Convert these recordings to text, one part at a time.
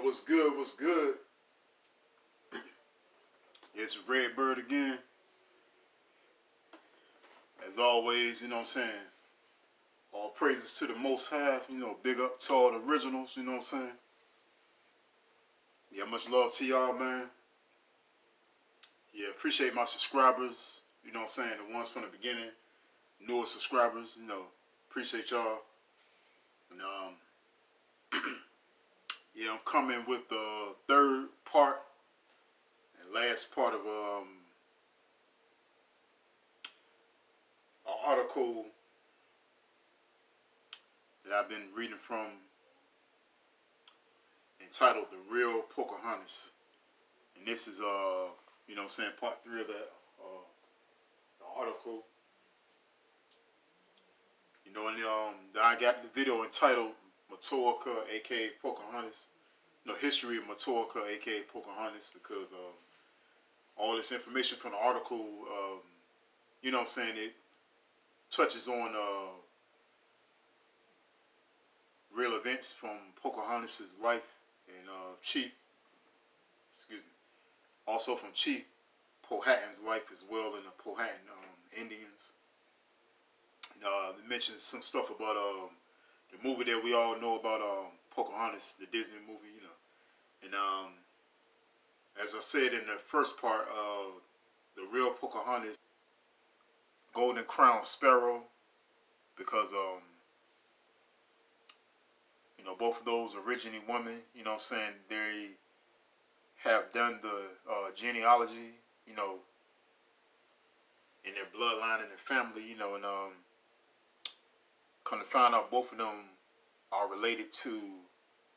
What's good? What's good? It's Redbird again. As always, you know what I'm saying? All praises to the Most High. You know, big up to all the originals, you know what I'm saying? Yeah, much love to y'all, man. Yeah, appreciate my subscribers, you know what I'm saying? The ones from the beginning, newer subscribers, you know, appreciate y'all. And, yeah, I'm coming with the third part and last part of an article that I've been reading from entitled "The Real Pocahontas," and this is you know what I'm saying, part 3 of that the article. You know, and I got the video entitled Matoaka, aka Pocahontas. You know, history of Matoaka, aka Pocahontas, because all this information from the article, you know what I'm saying, it touches on real events from Pocahontas' life and Chief, excuse me, also from Chief Powhatan's life as well, and the Powhatan Indians. It mentions some stuff about the movie that we all know about, Pocahontas, the Disney movie, you know. And as I said in the first part, the real Pocahontas, Golden Crown Sparrow, because you know, both of those originating women, you know what I'm saying, they have done the genealogy, you know, in their bloodline and their family, you know, and come to find out both of them are related to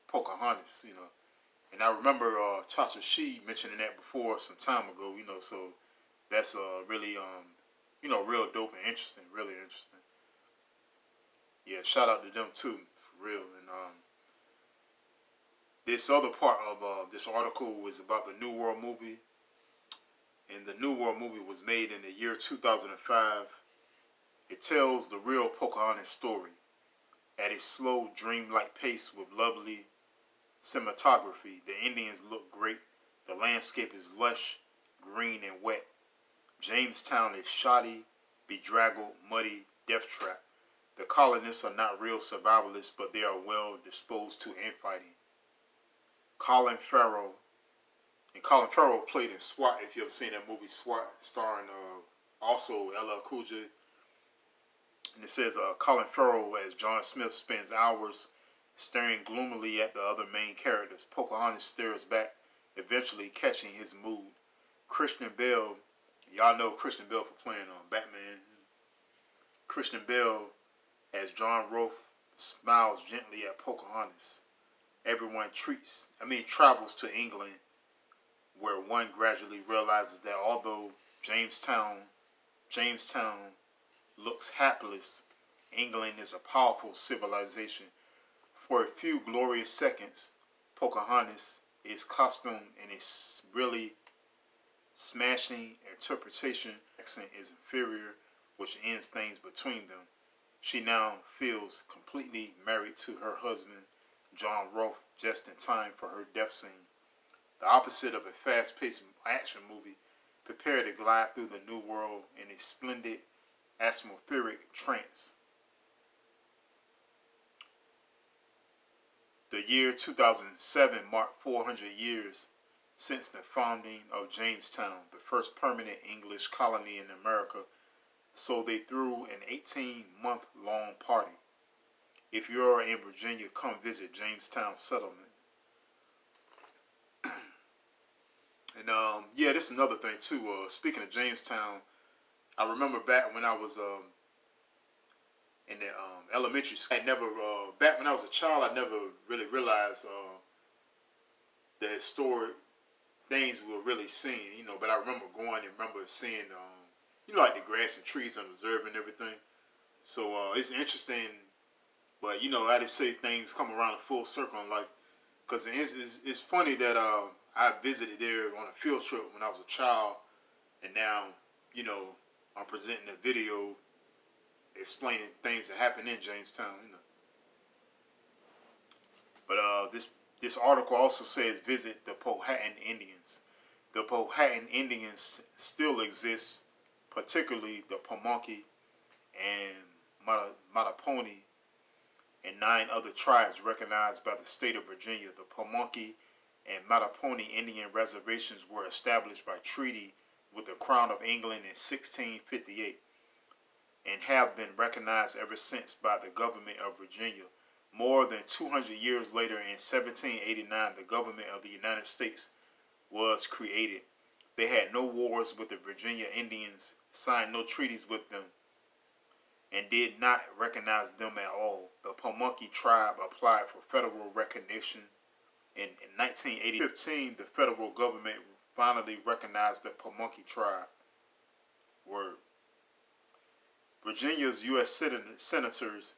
Pocahontas, you know. And I remember Tasha She mentioning that before some time ago, you know, so that's really, you know, real dope and interesting, really interesting. Yeah, shout out to them too, for real. And this other part of this article was about the New World movie. And the New World movie was made in the year 2005. It tells the real Pocahontas story at a slow, dreamlike pace with lovely cinematography. The Indians look great. The landscape is lush, green, and wet. Jamestown is shoddy, bedraggled, muddy, death trap. The colonists are not real survivalists, but they are well disposed to infighting. Colin Farrell played in SWAT, if you ever seen that movie SWAT, starring also LL Cool J. And it says Colin Farrell as John Smith spends hours staring gloomily at the other main characters. Pocahontas stares back, eventually catching his mood. Christian Bale, y'all know Christian Bale for playing Batman. Christian Bale as John Rolfe smiles gently at Pocahontas. Everyone travels to England, where one gradually realizes that although Jamestown looks hapless, England is a powerful civilization. For a few glorious seconds, Pocahontas is costumed in a really smashing interpretation. Accent is inferior, which ends things between them. She now feels completely married to her husband, John Rolfe, just in time for her death scene. The opposite of a fast-paced action movie, prepare to glide through the new world in a splendid atmospheric trance. The year 2007 marked 400 years since the founding of Jamestown, the first permanent English colony in America, so they threw an 18-month-long party. If you're in Virginia, come visit Jamestown Settlement. And yeah, this is another thing too. Speaking of Jamestown, I remember back when I was in the elementary school. Back when I was a child, I never really realized the historic things we were really seeing, you know. But I remember seeing, you know, like the grass and trees and observing everything. So it's interesting, but you know, I just say things come around a full circle in life. Because it's funny that I visited there on a field trip when I was a child, and now, you know, I'm presenting a video explaining things that happened in Jamestown, you know. But This article also says visit the Powhatan Indians. The Powhatan Indians still exist, particularly the Pamunkey and Mattapony and 9 other tribes recognized by the state of Virginia. The Pamunkey and Mattapony Indian reservations were established by treaty with the Crown of England in 1658 and have been recognized ever since by the government of Virginia. More than 200 years later, in 1789, the government of the United States was created. They had no wars with the Virginia Indians, signed no treaties with them, and did not recognize them at all. The Pamunkey tribe applied for federal recognition. In 1915, the federal government finally recognized the Pamunkey tribe. Word. Virginia's U.S. senators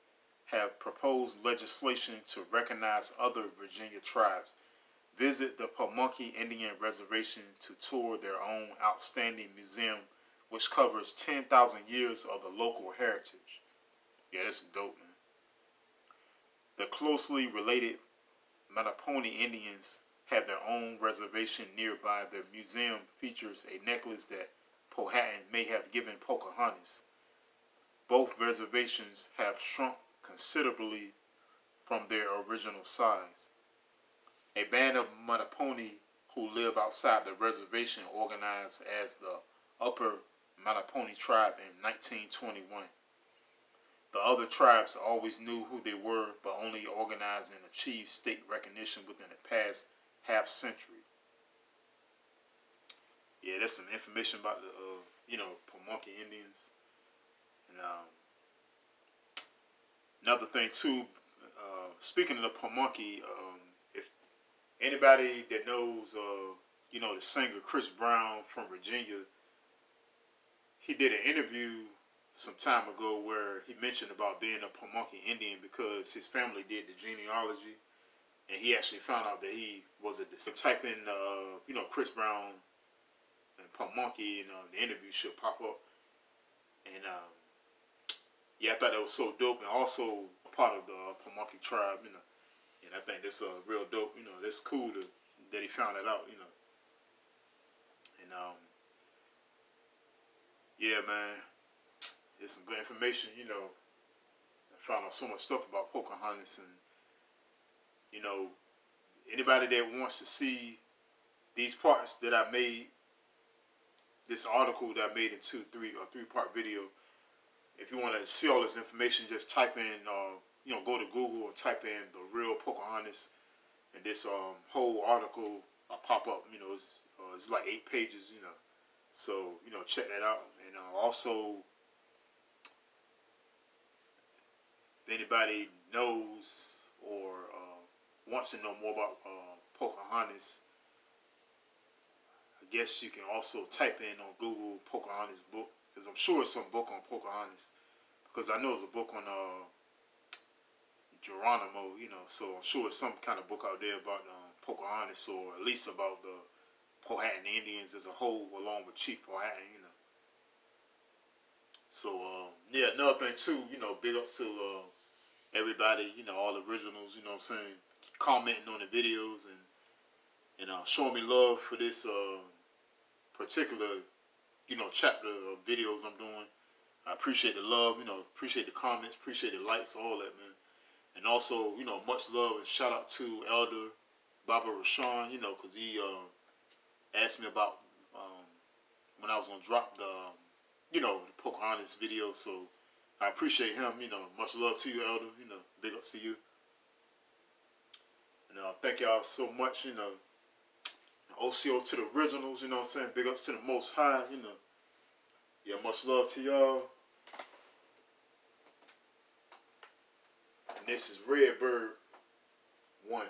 have proposed legislation to recognize other Virginia tribes. Visit the Pamunkey Indian Reservation to tour their own outstanding museum, which covers 10,000 years of the local heritage. Yeah, that's dope, man. The closely related Mattapony Indians have their own reservation nearby. Their museum features a necklace that Powhatan may have given Pocahontas. Both reservations have shrunk considerably from their original size. A band of Mattapony who live outside the reservation organized as the Upper Mattapony Tribe in 1921. The other tribes always knew who they were, but only organized and achieved state recognition within the past half century. Yeah, that's some information about the, Pamunkey Indians. And another thing too, speaking of the Pamunkey, if anybody that knows, the singer Chris Brown from Virginia, he did an interview some time ago where he mentioned about being a Pamunkey Indian because his family did the genealogy, and he actually found out that he was a descendant. Type in, Chris Brown and Pamunkey, and the interview should pop up. And yeah, I thought that was so dope, and also part of the Pamunkey tribe, and I think that's real dope. That's cool that he found that out, and yeah, man. There's some good information, I found out so much stuff about Pocahontas, and, anybody that wants to see these parts that I made, this article that I made into a three-part video, if you want to see all this information, just type in, go to Google and type in The Real Pocahontas, and this whole article will pop up, it's like 8 pages, so, check that out, and also, if anybody knows or wants to know more about Pocahontas, I guess you can also type in on Google Pocahontas book, because I'm sure it's some book on Pocahontas, because I know it's a book on Geronimo, so I'm sure it's some kind of book out there about Pocahontas, or at least about the Powhatan Indians as a whole, along with Chief Powhatan, So, yeah, another thing too, big ups to everybody, all the originals, what I'm saying, commenting on the videos and showing me love for this particular, chapter of videos I'm doing. I appreciate the love, appreciate the comments, appreciate the likes, all that, man. And also, much love and shout out to Elder Baba Rashawn, because he asked me about when I was going to drop the, the Pocahontas video, so I appreciate him, much love to you, Elder, big ups to you. And thank y'all so much, OCO to the originals, what I'm saying, big ups to the Most High, yeah, much love to y'all. And this is Redbird 1.